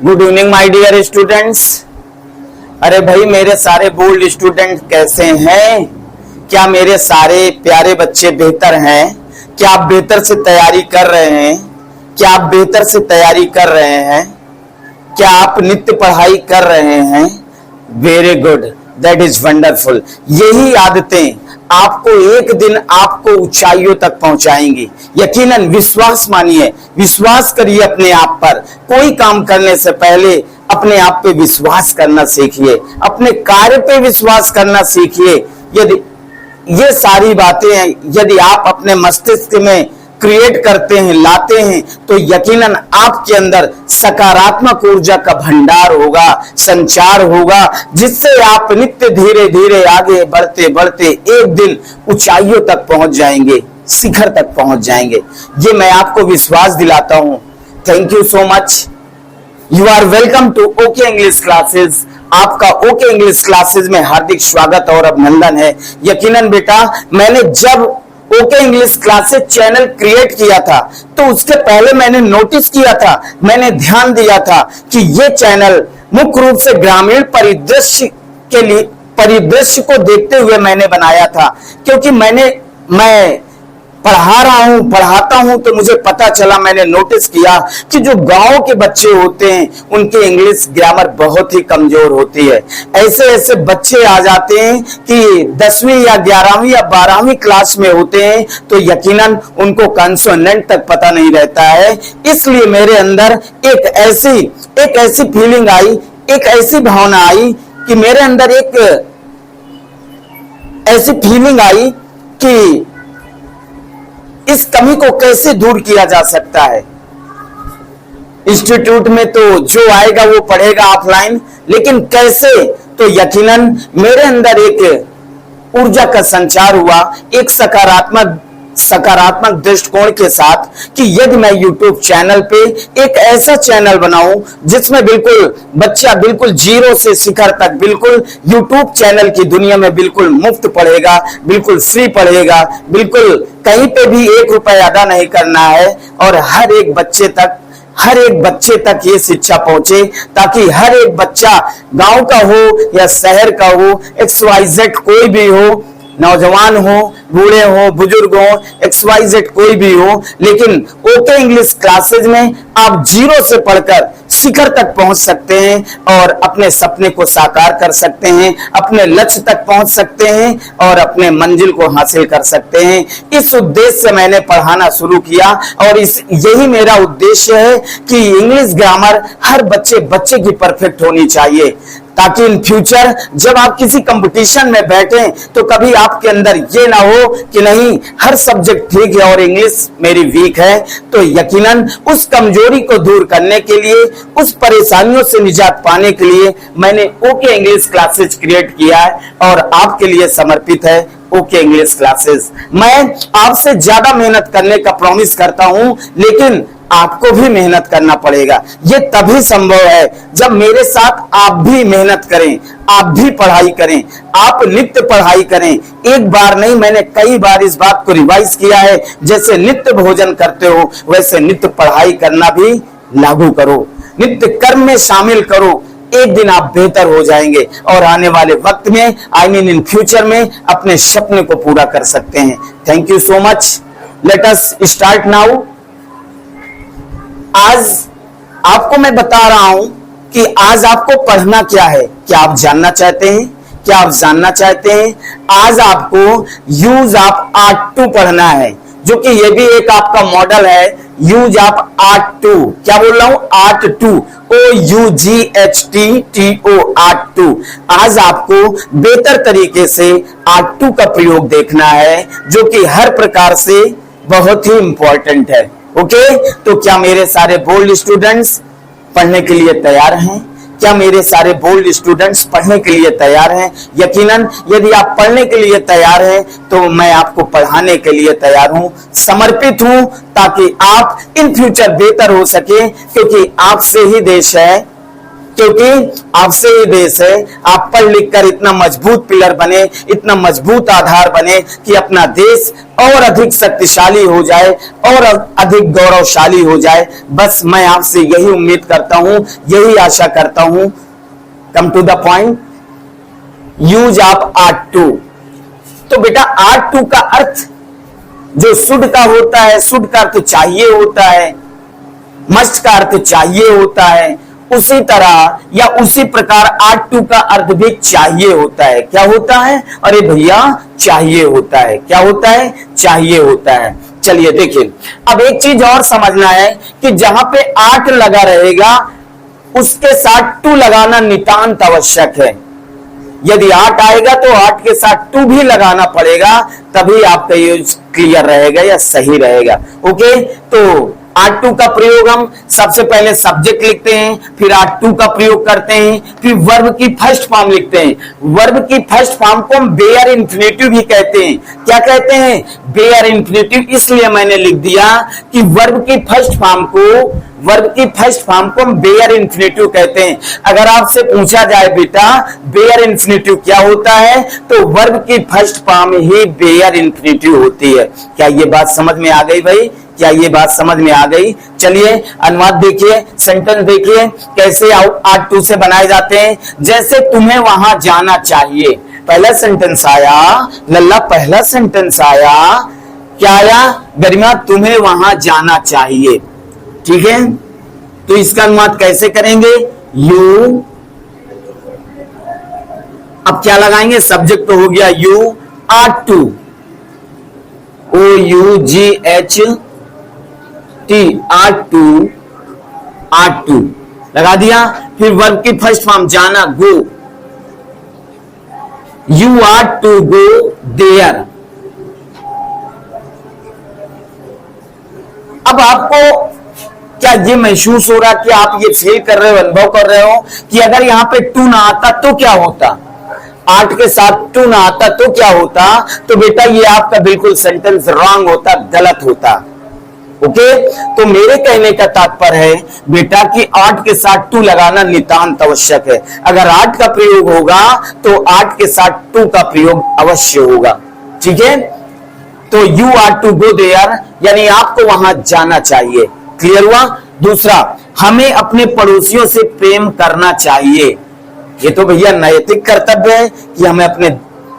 Good evening my dear students. अरे भाई मेरे सारे बोल्ड स्टूडेंट कैसे हैं? क्या मेरे सारे प्यारे बच्चे बेहतर हैं? क्या आप बेहतर से तैयारी कर रहे हैं? क्या आप बेहतर से तैयारी कर रहे हैं? क्या आप नित्य पढ़ाई कर रहे हैं? Very good, that is wonderful. यही आदतें आपको एक दिन आपको ऊंचाइयों तक पहुंचाएंगी। यकीनन विश्वास मानिए, विश्वास करिए अपने आप पर। कोई काम करने से पहले अपने आप पे विश्वास करना सीखिए, अपने कार्य पे विश्वास करना सीखिए। यदि ये सारी बातें यदि आप अपने मस्तिष्क में क्रिएट करते हैं, लाते हैं, तो यकीनन आपके अंदर सकारात्मक ऊर्जा का भंडार होगा, संचार होगा, जिससे आप नित्य धीरे धीरे आगे बढ़ते बढ़ते एक दिन ऊंचाइयों तक पहुंच जाएंगे, शिखर तक पहुंच जाएंगे। ये मैं आपको विश्वास दिलाता हूं। Thank you so much. You are welcome to okay English classes. आपका ओके इंग्लिश क्लासेस में हार्दिक स्वागत और अभिनंदन है। यकीनन बेटा, मैंने जब okay English classes channel create किया था तो उसके पहले मैंने नोटिस किया था, मैंने ध्यान दिया था कि ये चैनल मुख्य रूप से ग्रामीण परिदृश्य को देखते हुए मैंने बनाया था। क्योंकि मैं पढ़ा रहा हूं, पढ़ाता हूं, तो मुझे पता चला, मैंने नोटिस किया कि जो गांव के बच्चे होते हैं उनकी इंग्लिश ग्रामर बहुत ही कमजोर होती है। ऐसे ऐसे बच्चे आ जाते हैं कि 10वीं या 11वीं या 12वीं क्लास में होते हैं तो यकीनन उनको कंसोनेंट तक पता नहीं रहता है। इसलिए मेरे अंदर एक ऐसी फीलिंग आई, एक ऐसी भावना आई कि मेरे अंदर एक ऐसी फीलिंग आई कि इस कमी को कैसे दूर किया जा सकता है। इंस्टीट्यूट में तो जो आएगा वो पढ़ेगा ऑफलाइन, लेकिन कैसे? तो यकीनन मेरे अंदर एक ऊर्जा का संचार हुआ, एक सकारात्मक दृष्टिकोण के साथ कि यदि मैं YouTube चैनल पे एक ऐसा चैनल बनाऊं जिसमें बिल्कुल बच्चा बिल्कुल जीरो से शिखर तक बिल्कुल YouTube चैनल की दुनिया में बिल्कुल मुफ्त पढ़ेगा, बिल्कुल फ्री पढ़ेगा, बिल्कुल कहीं पे भी 1 रुपया अदा नहीं करना है, और हर एक बच्चे तक ये शिक्षा पहुंचे, ताकि हर एक बच्चा गांव का हो या शहर का हो, XYZ कोई भी हो, नौजवान हो, बूढ़े हो, बुजुर्ग हो, XYZ कोई भी हो, लेकिन ओके इंग्लिश क्लासेज में आप जीरो से पढ़कर शिखर तक पहुंच सकते हैं और अपने सपने को साकार कर सकते हैं, अपने लक्ष्य तक पहुंच सकते हैं और अपने मंजिल को हासिल कर सकते हैं। इस उद्देश्य से मैंने पढ़ाना शुरू किया, और यही मेरा उद्देश्य है कि इंग्लिश ग्रामर हर बच्चे की परफेक्ट होनी चाहिए, ताकि इन फ्यूचर जब आप किसी कंपटीशन में बैठे तो कभी आपके अंदर ये ना हो कि नहीं, हर सब्जेक्ट ठीक है और इंग्लिश मेरी वीक है। तो यकीनन उस कमजोरी को दूर करने के लिए, उस परेशानियों से निजात पाने के लिए मैंने ओके इंग्लिश क्लासेस क्रिएट किया है और आपके लिए समर्पित है ओके इंग्लिश क्लासेस। मैं आपसे ज्यादा मेहनत करने का प्रॉमिस करता हूं, लेकिन आपको भी मेहनत करना पड़ेगा। ये तभी संभव है जब मेरे साथ आप भी मेहनत करें, आप भी पढ़ाई करें, आप नित्य पढ़ाई करें। एक बार नहीं, मैंने कई बार इस बात को रिवाइज किया है। जैसे नित्य भोजन करते हो वैसे नित्य पढ़ाई करना भी लागू करो, नित्य कर्म में शामिल करो। एक दिन आप बेहतर हो जाएंगे और आने वाले वक्त में, इन फ्यूचर में अपने सपने को पूरा कर सकते हैं। Thank you so much. Let us start now. आज आपको मैं बता रहा हूं कि आज आपको पढ़ना क्या है। क्या आप जानना चाहते हैं? क्या आप जानना चाहते हैं? आज आपको यूज ऑफ आर्ट टू पढ़ना है, जो कि ये भी एक आपका मॉडल है, यूज ऑफ आर्ट टू। क्या बोल रहा हूं? Ought to, OUGHTTO, ought to. आज आपको बेहतर तरीके से आर्ट टू का प्रयोग देखना है, जो कि हर प्रकार से बहुत ही इंपॉर्टेंट है। ओके, तो क्या मेरे सारे बोल्ड स्टूडेंट्स पढ़ने के लिए तैयार हैं? क्या मेरे सारे बोल्ड स्टूडेंट्स पढ़ने के लिए तैयार हैं? यकीनन यदि आप पढ़ने के लिए तैयार हैं तो मैं आपको पढ़ाने के लिए तैयार हूं, समर्पित हूं, ताकि आप इन फ्यूचर बेहतर हो सके, क्योंकि आपसे ही देश है, क्योंकि आपसे ही देश है। आप पढ़ लिख कर इतना मजबूत पिलर बने, इतना मजबूत आधार बने कि अपना देश और अधिक शक्तिशाली हो जाए और अधिक गौरवशाली हो जाए। बस मैं आपसे यही उम्मीद करता हूं, यही आशा करता हूं। Come to the point, use of ought to. तो बेटा आर्ट टू का अर्थ जो शुड का होता है, शुड का अर्थ चाहिए होता है, मस्ट का अर्थ चाहिए होता है, उसी तरह या उसी प्रकार आर्ट टू का अर्थ भी चाहिए होता है। क्या होता है? अरे भैया चाहिए होता है। क्या होता है? चाहिए होता है। चलिए देखिए, अब एक चीज और समझना है कि जहां पे आर्ट लगा रहेगा उसके साथ टू लगाना नितांत आवश्यक है। यदि आर्ट आएगा तो आर्ट के साथ टू भी लगाना पड़ेगा, तभी आपका यूज क्लियर रहेगा या सही रहेगा। ओके, तो आर्ट टू का प्रयोग हम सबसे पहले सब्जेक्ट लिखते हैं, फिर आर्ट टू का प्रयोग करते हैं, फिर वर्ब की फर्स्ट फॉर्म लिखते हैं। वर्ब की फर्स्ट फॉर्म को हम बेयर इंफिनिटिव भी कहते हैं। क्या कहते हैं? Bare infinitive. इसलिए मैंने लिख दिया कि वर्ब की फर्स्ट फॉर्म को हम बेयर इंफिनिटिव कहते हैं। अगर आपसे पूछा जाए बेटा बेयर इंफिनिटिव क्या होता है, तो वर्ब की फर्स्ट फॉर्म ही बेयर इंफिनिटिव होती है। क्या ये बात समझ में आ गई भाई? क्या ये बात समझ में आ गई? चलिए अनुवाद देखिए, सेंटेंस देखिए कैसे आर्ट टू से बनाए जाते हैं। जैसे तुम्हें वहां जाना चाहिए, पहला सेंटेंस आया लल्ला, पहला सेंटेंस आया, क्या आया गरिमा? तुम्हें वहां जाना चाहिए। ठीक है, तो इसका अनुवाद कैसे करेंगे? यू, अब क्या लगाएंगे? सब्जेक्ट तो हो गया you, ought to, O U G H T, ought to लगा दिया। फिर वर्ब की फर्स्ट फॉर्म जाना, go, you are to go there. अब आपको क्या ये महसूस हो रहा कि आप ये फील कर रहे हो, अनुभव कर रहे हो कि अगर यहां पे टू ना आता तो क्या होता? आर्ट के साथ टू ना आता तो क्या होता? तो बेटा ये आपका बिल्कुल सेंटेंस रॉन्ग होता, गलत होता। ओके, तो मेरे कहने का तात्पर्य है बेटा कि आर्ट के साथ टू लगाना नितांत आवश्यक है। अगर आर्ट का प्रयोग होगा तो आर्ट के साथ टू का प्रयोग अवश्य होगा। ठीक है, तो you are to go there यानी आपको वहां जाना चाहिए। क्लियर हुआ? दूसरा, हमें अपने पड़ोसियों से प्रेम करना चाहिए। ये तो भैया नैतिक कर्तव्य है कि हमें अपने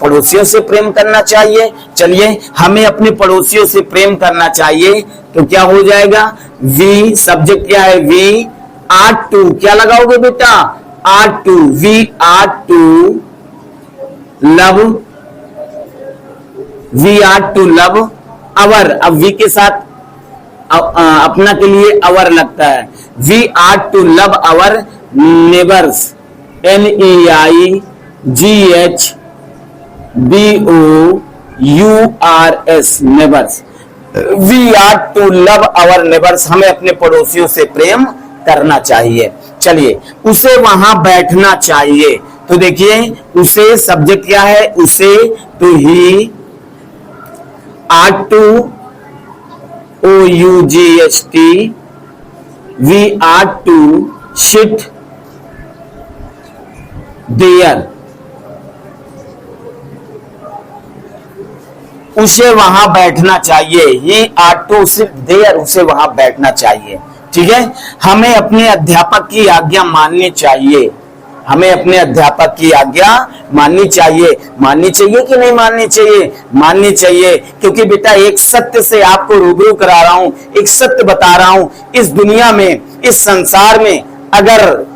पड़ोसियों से प्रेम करना चाहिए। चलिए, हमें अपने पड़ोसियों से प्रेम करना चाहिए तो क्या हो जाएगा? वी, सब्जेक्ट क्या है? वी आर्ट टू, क्या लगाओगे बेटा? Ought to, we ought to love, we ought to love our. अब वी के साथ अपना के लिए अवर लगता है। We ought to love our neighbours, NEIGHBOURS, neighbours. We are to love our neighbours, हमें अपने पड़ोसियों से प्रेम करना चाहिए। चलिए, उसे वहां बैठना चाहिए, तो देखिए उसे सब्जेक्ट क्या है? उसे, तो he, are to OUGHT, we are to sit there, उसे वहां बैठना चाहिए। He are to sit there, उसे वहां बैठना चाहिए। ठीक है, हमें अपने अध्यापक की आज्ञा माननी चाहिए। हमें अपने अध्यापक की आज्ञा माननी चाहिए। माननी चाहिए कि नहीं माननी चाहिए? माननी चाहिए, क्योंकि बेटा एक सत्य से आपको रूबरू करा रहा हूं, एक सत्य बता रहा हूं। इस दुनिया में, इस संसार में अगर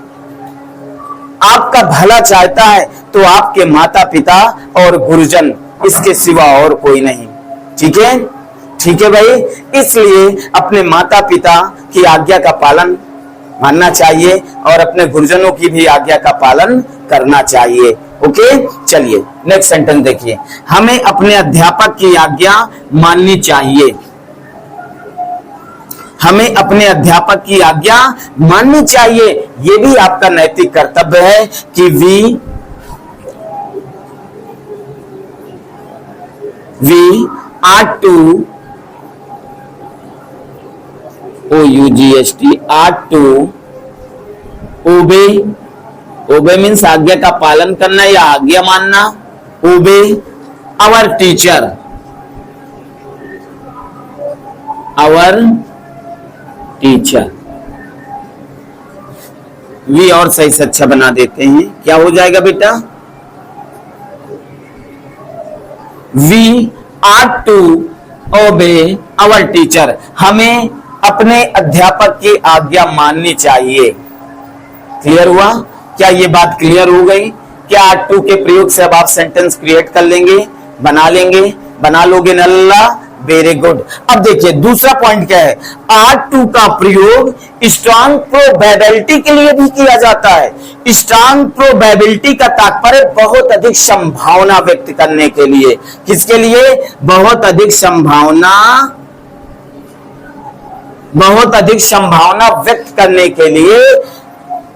आपका भला चाहता है तो आपके माता पिता और गुरुजन, इसके सिवा और कोई नहीं। ठीक है, ठीक है भाई। इसलिए अपने माता पिता की आज्ञा का पालन मानना चाहिए और अपने गुरुजनों की भी आज्ञा का पालन करना चाहिए। ओके, चलिए नेक्स्ट सेंटेंस देखिए। हमें अपने अध्यापक की आज्ञा माननी चाहिए। हमें अपने अध्यापक की आज्ञा माननी चाहिए। यह भी आपका नैतिक कर्तव्य है कि we are to OUGHT, are to obey obey means आज्ञा का पालन करना या आज्ञा मानना। Obey our teacher, our teacher. We और सही से अच्छा बना देते हैं, क्या हो जाएगा बेटा? We are to obey our teacher, हमें अपने अध्यापक की आज्ञा माननी चाहिए। क्लियर हुआ? क्या ये बात क्लियर हो गई? क्या आर टू के प्रयोग से अब आप सेंटेंस क्रिएट कर लेंगे, बना लोगे ना लल्ला? Very good. अब देखिए दूसरा पॉइंट क्या है, आर टू का प्रयोग स्ट्रॉन्ग प्रोबेबिलिटी के लिए भी किया जाता है। स्ट्रॉन्ग प्रोबेबिलिटी का तात्पर्य बहुत अधिक संभावना व्यक्त करने के लिए। किसके लिए? बहुत अधिक संभावना व्यक्त करने के लिए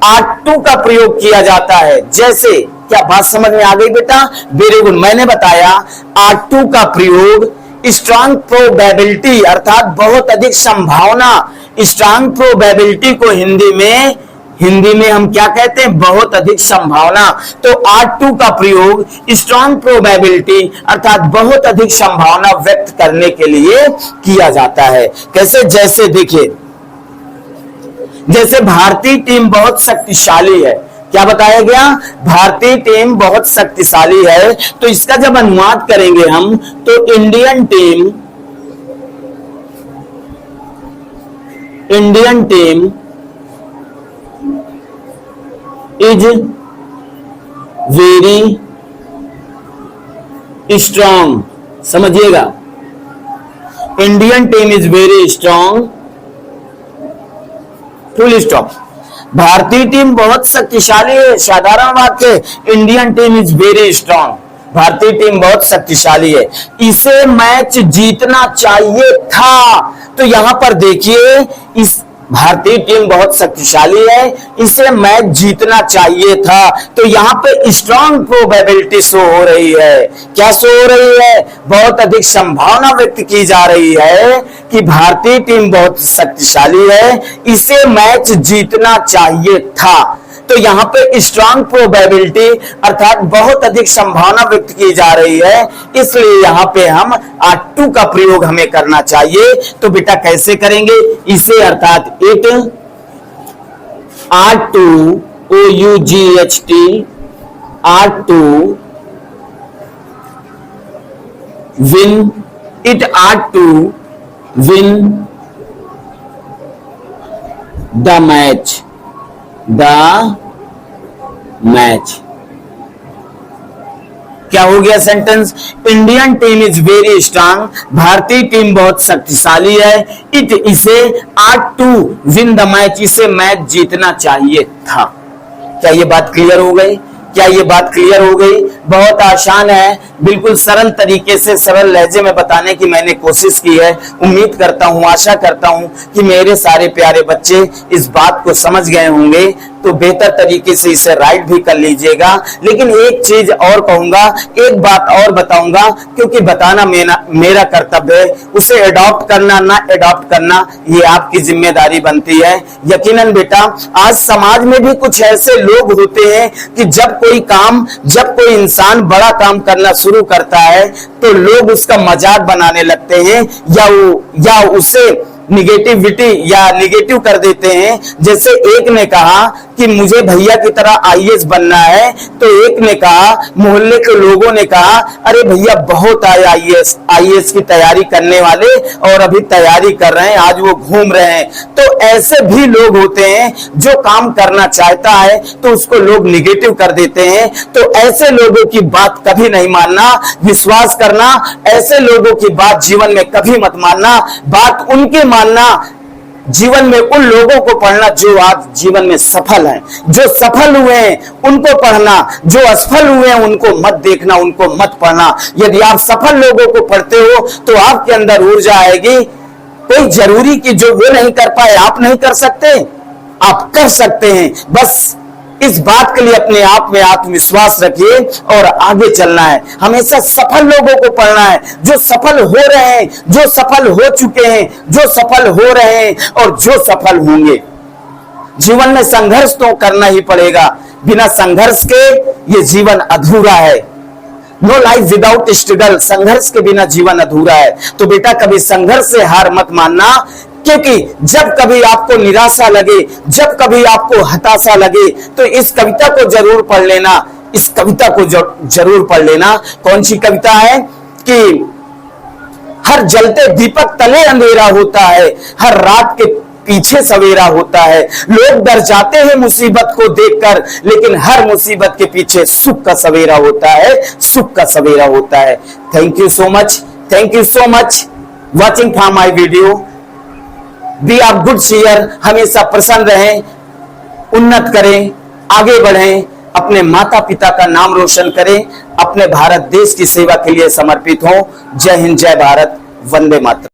आर टू का प्रयोग किया जाता है। जैसे, क्या बात समझ में आ गई बेटा? Very good. मैंने बताया आर टू का प्रयोग स्ट्रॉन्ग प्रोबेबिलिटी अर्थात बहुत अधिक संभावना, स्ट्रॉन्ग प्रोबेबिलिटी को हिंदी में हम क्या कहते हैं? बहुत अधिक संभावना। तो आर टू का प्रयोग स्ट्रॉन्ग प्रोबेबिलिटी अर्थात बहुत अधिक संभावना व्यक्त करने के लिए किया जाता है। कैसे? जैसे देखिए, जैसे भारतीय टीम बहुत शक्तिशाली है। क्या बताया गया? भारतीय टीम बहुत शक्तिशाली है। तो इसका जब अनुवाद करेंगे हम तो Indian team is very strong. समझिएगा, Indian team is very strong, full stop. भारतीय टीम बहुत शक्तिशाली है, साधारण बात है। Indian team is very strong, भारतीय टीम बहुत शक्तिशाली है। इसे मैच जीतना चाहिए था। तो यहां पर देखिए, इस भारतीय टीम बहुत शक्तिशाली है, इसे मैच जीतना चाहिए था। तो यहां पे स्ट्रांग प्रोबेबिलिटी शो हो रही है। क्या शो हो रही है? बहुत अधिक संभावना व्यक्त की जा रही है कि भारतीय टीम बहुत शक्तिशाली है, इसे मैच जीतना चाहिए था। तो यहाँ पे स्ट्रांग प्रोबेबिलिटी अर्थात बहुत अधिक संभावना व्यक्त की जा रही है, इसलिए यहाँ पे हम आर टू का प्रयोग हमें करना चाहिए। तो बेटा कैसे करेंगे? इसे अर्थात it are to OUGHT are to win, it are to win the match, क्या हो गया sentence? Indian team is very strong, भारतीय टीम बहुत शक्तिशाली है। इसे are to win the match, इसे मैच जीतना चाहिए था। क्या ये बात क्लियर हो गई? क्या ये बात क्लियर हो गई? बहुत आसान है, बिल्कुल सरल तरीके से सरल लहजे में बताने की मैंने कोशिश की है। उम्मीद करता हूं, आशा करता हूं कि मेरे सारे प्यारे बच्चे इस बात को समझ गए होंगे। तो बेहतर तरीके से इसे राइट भी कर लीजिएगा। लेकिन एक चीज और कहूंगा, एक बात और बताऊंगा, क्योंकि बताना मेरा कर्तव्य है। उसे अडॉप्ट करना ना अडॉप्ट करना ये आपकी जिम्मेदारी बनती है। यकीनन बेटा, आज समाज में भी कुछ ऐसे लोग होते हैं कि जब कोई इंसान बड़ा काम करना शुरू करता है तो लोग उसका मजाक बनाने लगते हैं या उसे निगेटिव कर देते हैं। जैसे एक ने कहा कि मुझे भैया की तरह IAS बनना है, तो एक ने कहा, मोहल्ले के लोगों ने कहा, अरे भैया बहुत आए IAS की तैयारी करने वाले और अभी तैयारी कर रहे हैं, आज वो घूम रहे हैं। तो ऐसे भी लोग होते हैं, जो काम करना चाहता है तो उसको लोग निगेटिव कर देते हैं। तो ऐसे लोगों की बात कभी नहीं मानना, विश्वास करना, ऐसे लोगों की बात जीवन में कभी मत मानना। बात उनके मानना, जीवन में उन लोगों को पढ़ना जो आज जीवन में सफल हैं, जो सफल हुए हैं उनको पढ़ना, जो असफल हुए हैं उनको मत देखना, उनको मत पढ़ना। यदि आप सफल लोगों को पढ़ते हो तो आपके अंदर ऊर्जा आएगी। कोई जरूरी कि जो वो नहीं कर पाए आप नहीं कर सकते, आप कर सकते हैं। बस इस बात के लिए अपने आप में आत्मविश्वास रखिए और आगे चलना है। हमेशा सफल लोगों को पढ़ना है, जो सफल हो रहे हैं, जो सफल हो चुके हैं, जो सफल हो रहे हैं और जो सफल होंगे। जीवन में संघर्ष तो करना ही पड़ेगा। बिना संघर्ष के ये जीवन अधूरा है। नो लाइफ विदाउट स्ट्रगल, संघर्ष के बिना जीवन अधूरा है। तो बेटा कभी संघर्ष से हार मत मानना, क्योंकि जब कभी आपको निराशा लगे, जब कभी आपको हताशा लगे, तो इस कविता को जरूर पढ़ लेना, इस कविता को जरूर पढ़ लेना। कौन सी कविता है कि हर जलते दीपक तले अंधेरा होता है, हर रात के पीछे सवेरा होता है। लोग डर जाते हैं मुसीबत को देखकर, लेकिन हर मुसीबत के पीछे सुख का सवेरा होता है, सुख का सवेरा होता है। Thank you so much watching from my video. Be आप गुड शेयर, हमेशा प्रसन्न रहें, उन्नत करें, आगे बढ़ें, अपने माता पिता का नाम रोशन करें, अपने भारत देश की सेवा के लिए समर्पित हों। जय हिंद, जय भारत, वंदे मातरम।